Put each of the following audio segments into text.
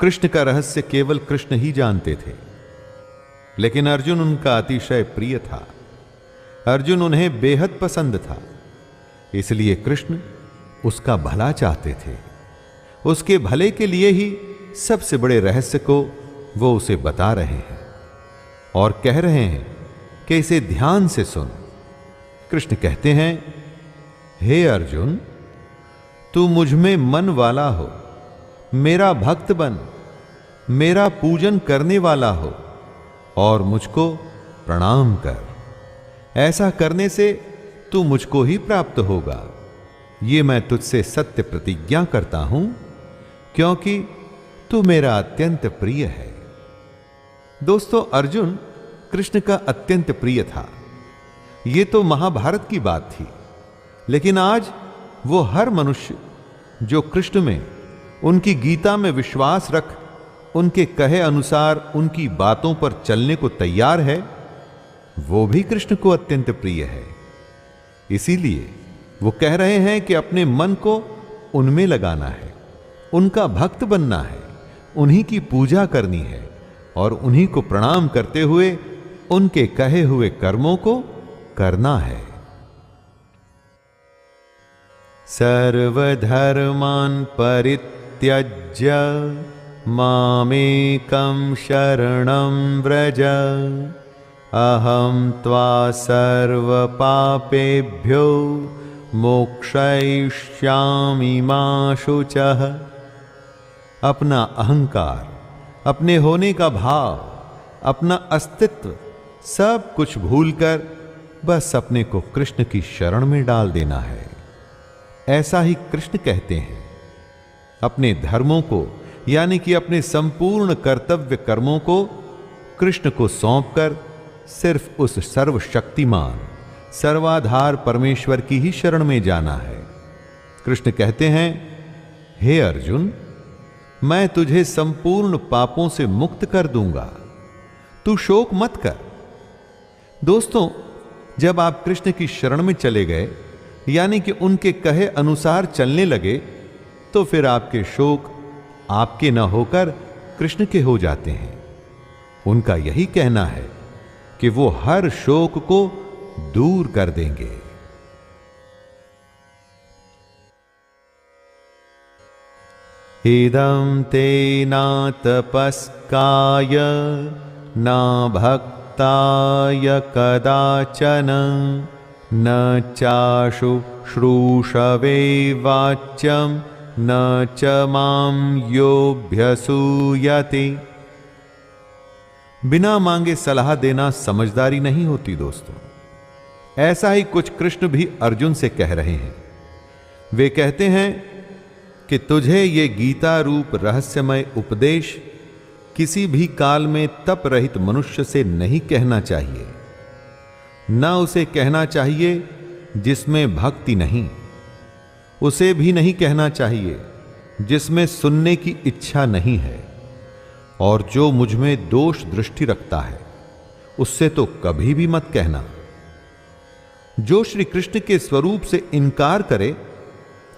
कृष्ण का रहस्य केवल कृष्ण ही जानते थे, लेकिन अर्जुन उनका अतिशय प्रिय था। अर्जुन उन्हें बेहद पसंद था, इसलिए कृष्ण उसका भला चाहते थे। उसके भले के लिए ही सबसे बड़े रहस्य को वो उसे बता रहे हैं और कह रहे हैं कि इसे ध्यान से सुन। कृष्ण कहते हैं, हे अर्जुन, तू मुझ में मन वाला हो, मेरा भक्त बन, मेरा पूजन करने वाला हो और मुझको प्रणाम कर। ऐसा करने से तू मुझको ही प्राप्त होगा। ये मैं तुझसे सत्य प्रतिज्ञा करता हूं, क्योंकि तू मेरा अत्यंत प्रिय है। दोस्तों, अर्जुन कृष्ण का अत्यंत प्रिय था। यह तो महाभारत की बात थी, लेकिन आज वो हर मनुष्य जो कृष्ण में, उनकी गीता में विश्वास रख उनके कहे अनुसार उनकी बातों पर चलने को तैयार है, वो भी कृष्ण को अत्यंत प्रिय है। इसीलिए वो कह रहे हैं कि अपने मन को उनमें लगाना है, उनका भक्त बनना है, उन्हीं की पूजा करनी है और उन्हीं को प्रणाम करते हुए उनके कहे हुए कर्मों को करना है। सर्वधर्मान् परित्यज्य मामेकं शरणं व्रज, अहं त्वा सर्वपापेभ्यो मोक्षयिष्यामि मा शुचः। अपना अहंकार, अपने होने का भाव, अपना अस्तित्व सब कुछ भूलकर बस अपने को कृष्ण की शरण में डाल देना है। ऐसा ही कृष्ण कहते हैं। अपने धर्मों को, यानी कि अपने संपूर्ण कर्तव्य कर्मों को कृष्ण को सौंपकर सिर्फ उस सर्वशक्तिमान, सर्वाधार परमेश्वर की ही शरण में जाना है। कृष्ण कहते हैं, हे अर्जुन, मैं तुझे संपूर्ण पापों से मुक्त कर दूंगा, तू शोक मत कर। दोस्तों, जब आप कृष्ण की शरण में चले गए, यानी कि उनके कहे अनुसार चलने लगे, तो फिर आपके शोक आपके न होकर कृष्ण के हो जाते हैं। उनका यही कहना है कि वो हर शोक को दूर कर देंगे। इदं ते न तपस्काय न भक्ताय कदाचन न चाशु श्रूषवे वाच्यं न च मां योऽभ्यसूयते। बिना मांगे सलाह देना समझदारी नहीं होती। दोस्तों, ऐसा ही कुछ कृष्ण भी अर्जुन से कह रहे हैं। वे कहते हैं कि तुझे ये गीता रूप रहस्यमय उपदेश किसी भी काल में तप रहित मनुष्य से नहीं कहना चाहिए। न उसे कहना चाहिए जिसमें भक्ति नहीं, उसे भी नहीं कहना चाहिए जिसमें सुनने की इच्छा नहीं है, और जो मुझ में दोष दृष्टि रखता है उससे तो कभी भी मत कहना। जो श्री कृष्ण के स्वरूप से इनकार करे,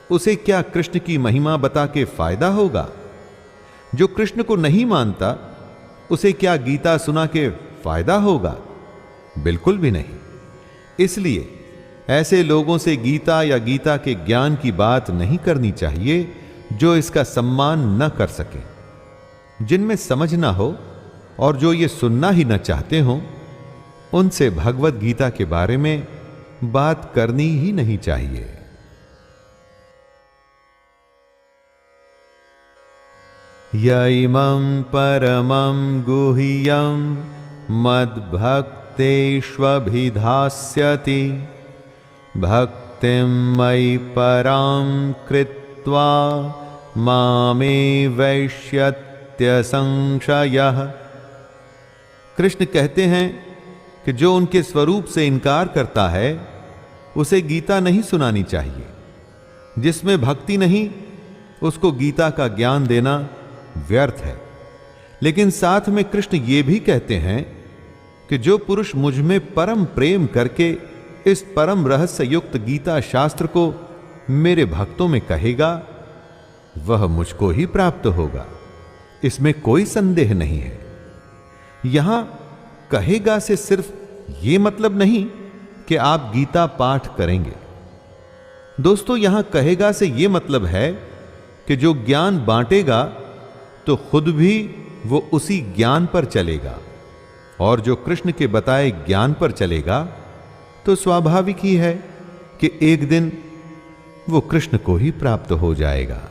उसे क्या कृष्ण की महिमा बता के फायदा होगा? जो कृष्ण को नहीं मानता, उसे क्या गीता सुना के फायदा होगा? बिल्कुल भी नहीं। इसलिए ऐसे लोगों से गीता या गीता के ज्ञान की बात नहीं करनी चाहिए जो इसका सम्मान न कर सके, जिनमें समझ ना हो और जो ये सुनना ही न चाहते हों, उनसे भगवत गीता के बारे में बात करनी ही नहीं चाहिए। यैमं परमं गुह्यं मद्भक्तेष्वभिधास्यति भक्तिं मयि परां कृत्वा मामे वैष्यत्य संशयः। कृष्ण कहते हैं कि जो उनके स्वरूप से इनकार करता है, उसे गीता नहीं सुनानी चाहिए। जिसमें भक्ति नहीं, उसको गीता का ज्ञान देना व्यर्थ है। लेकिन साथ में कृष्ण ये भी कहते हैं कि जो पुरुष मुझ में परम प्रेम करके इस परम रहस्य युक्त गीता शास्त्र को मेरे भक्तों में कहेगा, वह मुझको ही प्राप्त होगा। इसमें कोई संदेह नहीं है। यहां कहेगा से सिर्फ यह मतलब नहीं कि आप गीता पाठ करेंगे। दोस्तों, यहां कहेगा से यह मतलब है कि जो ज्ञान बांटेगा तो खुद भी वो उसी ज्ञान पर चलेगा, और जो कृष्ण के बताए ज्ञान पर चलेगा तो स्वाभाविक ही है कि एक दिन वो कृष्ण को ही प्राप्त हो जाएगा।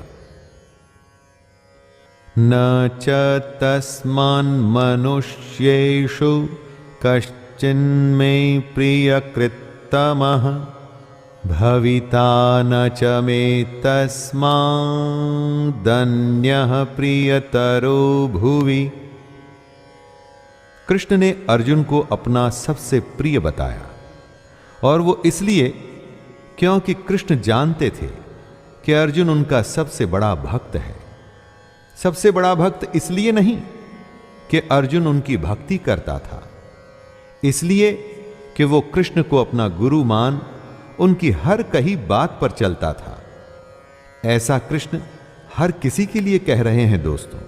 न च तस्मान् मनुष्येषु कश्चिन्मे प्रियकृत्तमः भविता न च मे तस्मादन्यः प्रियतरो भुवि। कृष्ण ने अर्जुन को अपना सबसे प्रिय बताया, और वो इसलिए क्योंकि कृष्ण जानते थे कि अर्जुन उनका सबसे बड़ा भक्त है। सबसे बड़ा भक्त इसलिए नहीं कि अर्जुन उनकी भक्ति करता था, इसलिए कि वो कृष्ण को अपना गुरु मान उनकी हर कही बात पर चलता था। ऐसा कृष्ण हर किसी के लिए कह रहे हैं। दोस्तों,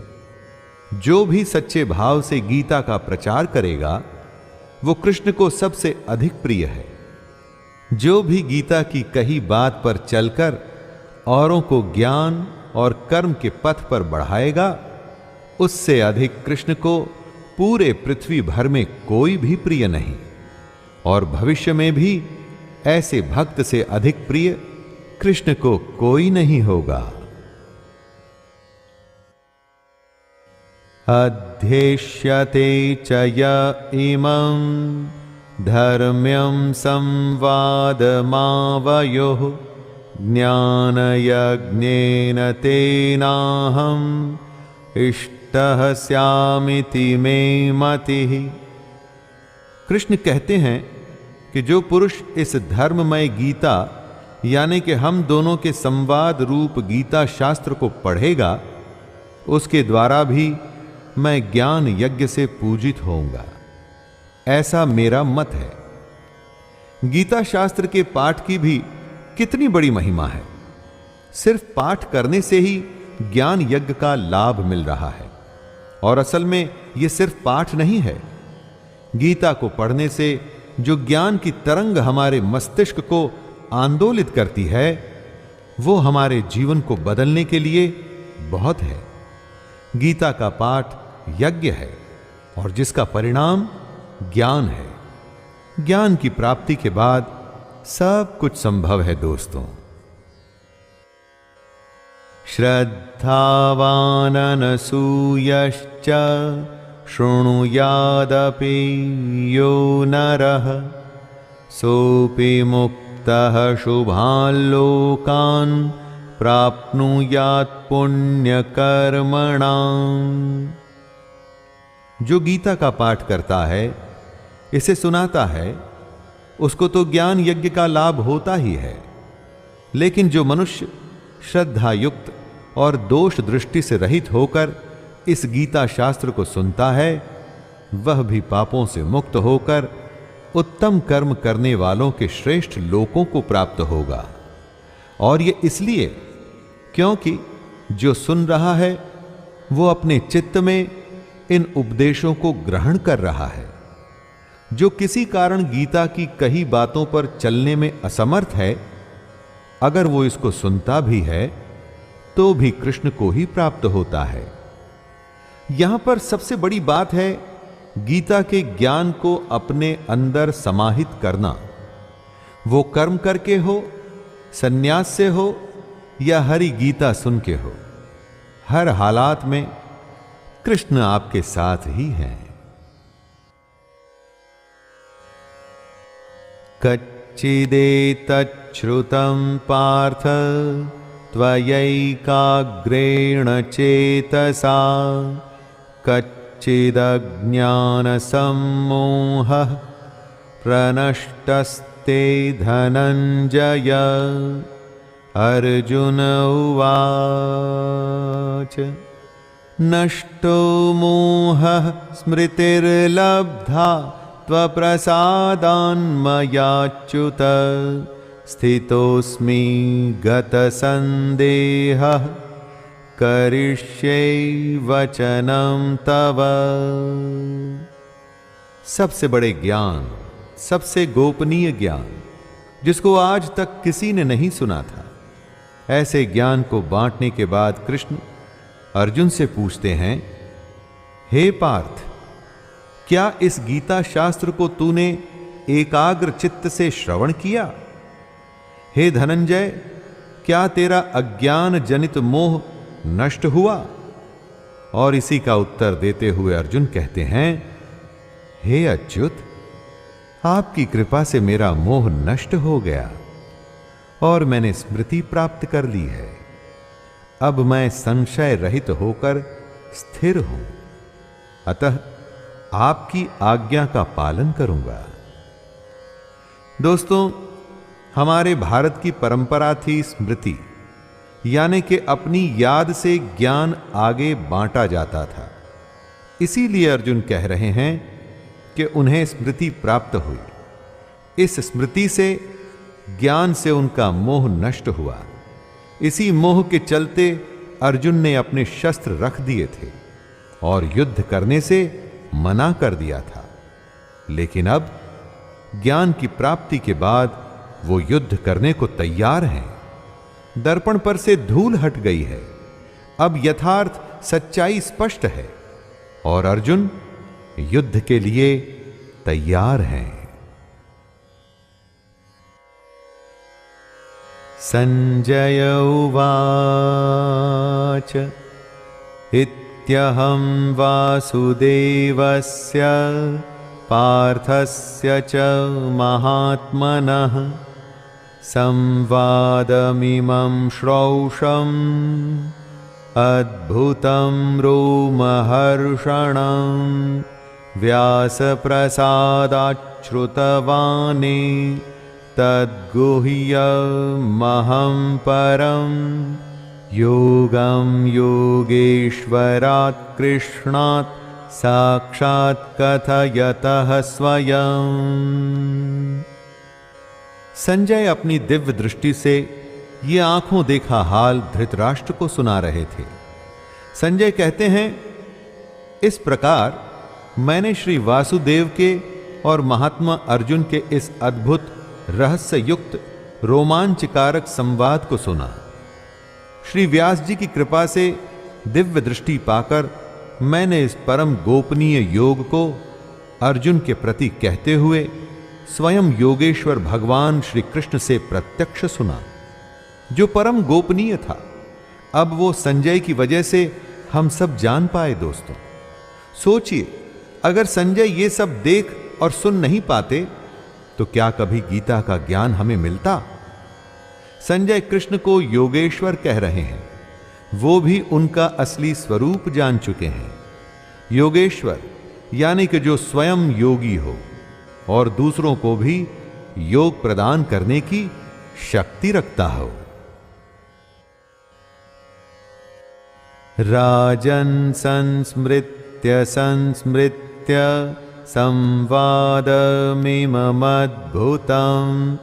जो भी सच्चे भाव से गीता का प्रचार करेगा वो कृष्ण को सबसे अधिक प्रिय है। जो भी गीता की कही बात पर चलकर औरों को ज्ञान और कर्म के पथ पर बढ़ाएगा, उससे अधिक कृष्ण को पूरे पृथ्वी भर में कोई भी प्रिय नहीं, और भविष्य में भी ऐसे भक्त से अधिक प्रिय कृष्ण को कोई नहीं होगा। अध्येष्यते च य इमं धर्म्यं संवादमावयोः ज्ञानयज्ञेन तेनाहम् इष्टः स्यामिति मे मतिः। कृष्ण कहते हैं कि जो पुरुष इस धर्ममय गीता यानी कि हम दोनों के संवाद रूप गीता शास्त्र को पढ़ेगा, उसके द्वारा भी मैं ज्ञान यज्ञ से पूजित होऊंगा, ऐसा मेरा मत है। गीता शास्त्र के पाठ की भी कितनी बड़ी महिमा है। सिर्फ पाठ करने से ही ज्ञान यज्ञ का लाभ मिल रहा है, और असल में यह सिर्फ पाठ नहीं है। गीता को पढ़ने से जो ज्ञान की तरंग हमारे मस्तिष्क को आंदोलित करती है, वो हमारे जीवन को बदलने के लिए बहुत है। गीता का पाठ यज्ञ है, और जिसका परिणाम ज्ञान है। ज्ञान की प्राप्ति के बाद सब कुछ संभव है। दोस्तों, श्रद्धावाननसूयश्च शृणुयादपि यो नरः सोऽपि मुक्तः शुभान् लोकान् प्राप्नुयात् पुण्यकर्मणाम्। जो गीता का पाठ करता है, इसे सुनाता है, उसको तो ज्ञान यज्ञ का लाभ होता ही है। लेकिन जो मनुष्य श्रद्धा युक्त और दोष दृष्टि से रहित होकर इस गीता शास्त्र को सुनता है, वह भी पापों से मुक्त होकर उत्तम कर्म करने वालों के श्रेष्ठ लोकों को प्राप्त होगा। और यह इसलिए क्योंकि जो सुन रहा है वो अपने चित्त में इन उपदेशों को ग्रहण कर रहा है। जो किसी कारण गीता की कही बातों पर चलने में असमर्थ है, अगर वो इसको सुनता भी है तो भी कृष्ण को ही प्राप्त होता है। यहां पर सबसे बड़ी बात है गीता के ज्ञान को अपने अंदर समाहित करना। वो कर्म करके हो, सन्यास से हो या हरि गीता सुन के हो, हर हालात में कृष्ण आपके साथ ही हैं। कच्चिदेतच्छ्रुतं पार्थ त्वयैकाग्रेण चेतसा कच्चिदज्ञानसम्मोहः प्रनष्टस्ते धनञ्जय। अर्जुन उवाच नष्टो मोहः स्मृतिर्लब्धा त्वप्रसादान्मयाच्युत स्थितोऽस्मि गतसन्देहः करिष्ये वचनं तव। सबसे बड़े ज्ञान, सबसे गोपनीय ज्ञान, जिसको आज तक किसी ने नहीं सुना था, ऐसे ज्ञान को बांटने के बाद कृष्ण अर्जुन से पूछते हैं, हे पार्थ, क्या इस गीता शास्त्र को तूने एकाग्र चित्त से श्रवण किया? हे धनंजय, क्या तेरा अज्ञान जनित मोह नष्ट हुआ? और इसी का उत्तर देते हुए अर्जुन कहते हैं, हे अच्युत, आपकी कृपा से मेरा मोह नष्ट हो गया और मैंने स्मृति प्राप्त कर ली है। अब मैं संशय रहित होकर स्थिर हूं, अतः आपकी आज्ञा का पालन करूंगा। दोस्तों, हमारे भारत की परंपरा थी स्मृति, यानी कि अपनी याद से ज्ञान आगे बांटा जाता था। इसीलिए अर्जुन कह रहे हैं कि उन्हें स्मृति प्राप्त हुई। इस स्मृति से, ज्ञान से उनका मोह नष्ट हुआ। इसी मोह के चलते अर्जुन ने अपने शस्त्र रख दिए थे और युद्ध करने से मना कर दिया था। लेकिन अब ज्ञान की प्राप्ति के बाद वो युद्ध करने को तैयार हैं। दर्पण पर से धूल हट गई है। अब यथार्थ सच्चाई स्पष्ट है और अर्जुन युद्ध के लिए तैयार हैं। संजय उवाच इत्यहं वासुदेवस्य पार्थस्य च महात्मनः संवादमिमं श्रौषम् अद्भुतं रोमहर्षणं व्यासप्रसादाच्छ्रुतवानि तद्गुह्यमहं परं योगं योगेश्वरात् कृष्णात् साक्षात् कथयतः स्वयं। संजय अपनी दिव्य दृष्टि से ये आंखों देखा हाल धृतराष्ट्र को सुना रहे थे। संजय कहते हैं, इस प्रकार मैंने श्री वासुदेव के और महात्मा अर्जुन के इस अद्भुत रहस्य युक्त रोमांचकारक संवाद को सुना। श्री व्यास जी की कृपा से दिव्य दृष्टि पाकर मैंने इस परम गोपनीय योग को अर्जुन के प्रति कहते हुए स्वयं योगेश्वर भगवान श्री कृष्ण से प्रत्यक्ष सुना, जो परम गोपनीय था। अब वो संजय की वजह से हम सब जान पाए। दोस्तों, सोचिए, अगर संजय ये सब देख और सुन नहीं पाते तो क्या कभी गीता का ज्ञान हमें मिलता? संजय कृष्ण को योगेश्वर कह रहे हैं, वो भी उनका असली स्वरूप जान चुके हैं। योगेश्वर यानी कि जो स्वयं योगी हो और दूसरों को भी योग प्रदान करने की शक्ति रखता हो। राजन् संस्मृत्य संस्मृत्य संवादमिममद्भुतं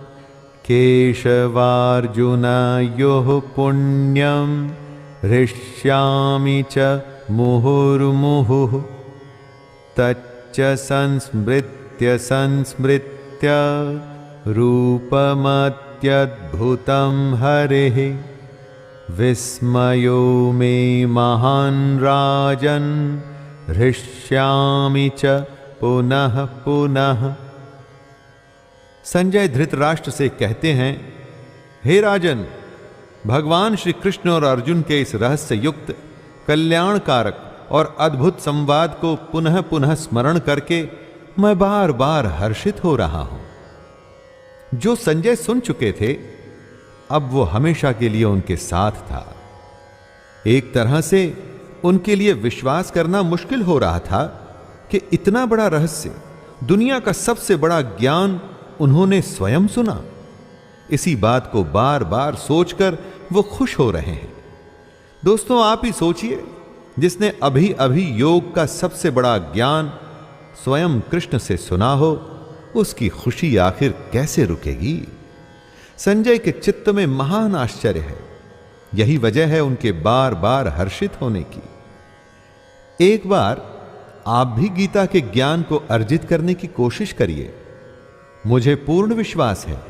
केशवार्जुनयोः पुण्यं हृष्यामि च मुहुर्मुहुः तच्च संस्मृत्य संस्मृत्य रूपमत्यद्भुतं हरेः विस्मयो मे महान् राजन् हृष्यामि च पुनः पुनः। संजय धृतराष्ट्र से कहते हैं, हे राजन, भगवान श्री कृष्ण और अर्जुन के इस रहस्य युक्त कल्याणकारक और अद्भुत संवाद को पुनः पुनः स्मरण करके मैं बार बार हर्षित हो रहा हूं। जो संजय सुन चुके थे, अब वो हमेशा के लिए उनके साथ था। एक तरह से उनके लिए विश्वास करना मुश्किल हो रहा था कि इतना बड़ा रहस्य, दुनिया का सबसे बड़ा ज्ञान उन्होंने स्वयं सुना। इसी बात को बार बार सोचकर वो खुश हो रहे हैं। दोस्तों, आप ही सोचिए, जिसने अभी अभी योग का सबसे बड़ा ज्ञान स्वयं कृष्ण से सुना हो, उसकी खुशी आखिर कैसे रुकेगी? संजय के चित्त में महान आश्चर्य है। यही वजह है उनके बार बार हर्षित होने की। एक बार आप भी गीता के ज्ञान को अर्जित करने की कोशिश करिए। मुझे पूर्ण विश्वास है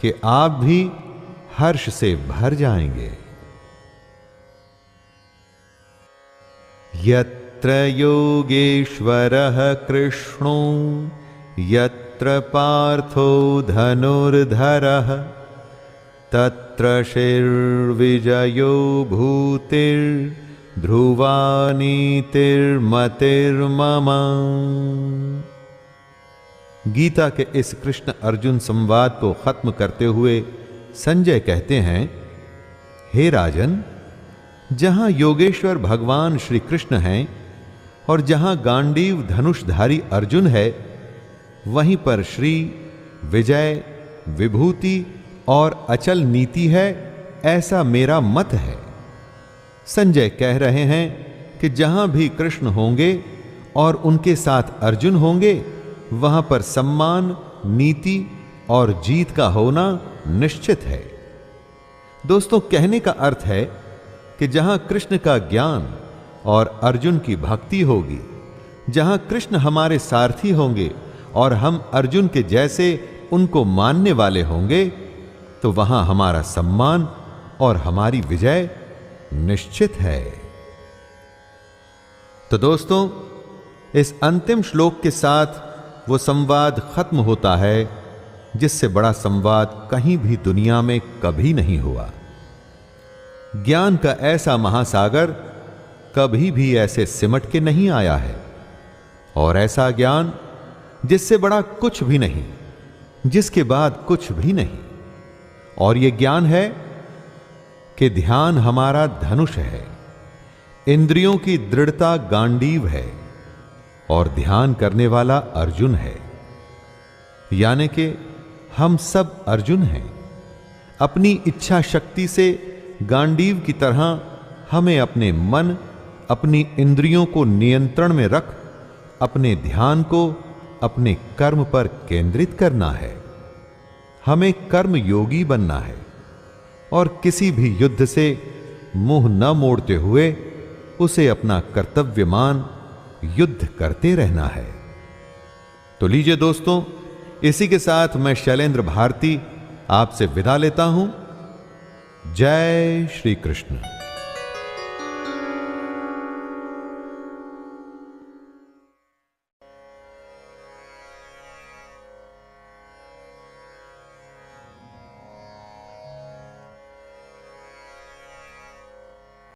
कि आप भी हर्ष से भर जाएंगे। यत्र योगेश्वरः कृष्णो यत्र पार्थो धनुर्धरः तत्र शिर्विजयो भूतिर्ध्रुवा नीतिर्मतिर्मम। गीता के इस कृष्ण अर्जुन संवाद को खत्म करते हुए संजय कहते हैं, हे राजन, जहां योगेश्वर भगवान श्री कृष्ण हैं और जहां गांडीव धनुषधारी अर्जुन है, वहीं पर श्री, विजय, विभूति और अचल नीति है, ऐसा मेरा मत है। संजय कह रहे हैं कि जहां भी कृष्ण होंगे और उनके साथ अर्जुन होंगे, वहां पर सम्मान, नीति और जीत का होना निश्चित है। दोस्तों, कहने का अर्थ है कि जहां कृष्ण का ज्ञान और अर्जुन की भक्ति होगी, जहां कृष्ण हमारे सारथी होंगे और हम अर्जुन के जैसे उनको मानने वाले होंगे, तो वहां हमारा सम्मान और हमारी विजय निश्चित है। तो दोस्तों, इस अंतिम श्लोक के साथ वो संवाद खत्म होता है जिससे बड़ा संवाद कहीं भी दुनिया में कभी नहीं हुआ। ज्ञान का ऐसा महासागर कभी भी ऐसे सिमट के नहीं आया है, और ऐसा ज्ञान जिससे बड़ा कुछ भी नहीं, जिसके बाद कुछ भी नहीं। और यह ज्ञान है कि ध्यान हमारा धनुष है, इंद्रियों की दृढ़ता गांडीव है और ध्यान करने वाला अर्जुन है। यानी कि हम सब अर्जुन हैं। अपनी इच्छा शक्ति से गांडीव की तरह हमें अपने मन, अपनी इंद्रियों को नियंत्रण में रख अपने ध्यान को अपने कर्म पर केंद्रित करना है। हमें कर्म योगी बनना है और किसी भी युद्ध से मुंह न मोड़ते हुए उसे अपना कर्तव्य मान युद्ध करते रहना है। तो लीजिए दोस्तों, इसी के साथ मैं शैलेंद्र भारती आपसे विदा लेता हूं। जय श्री कृष्ण।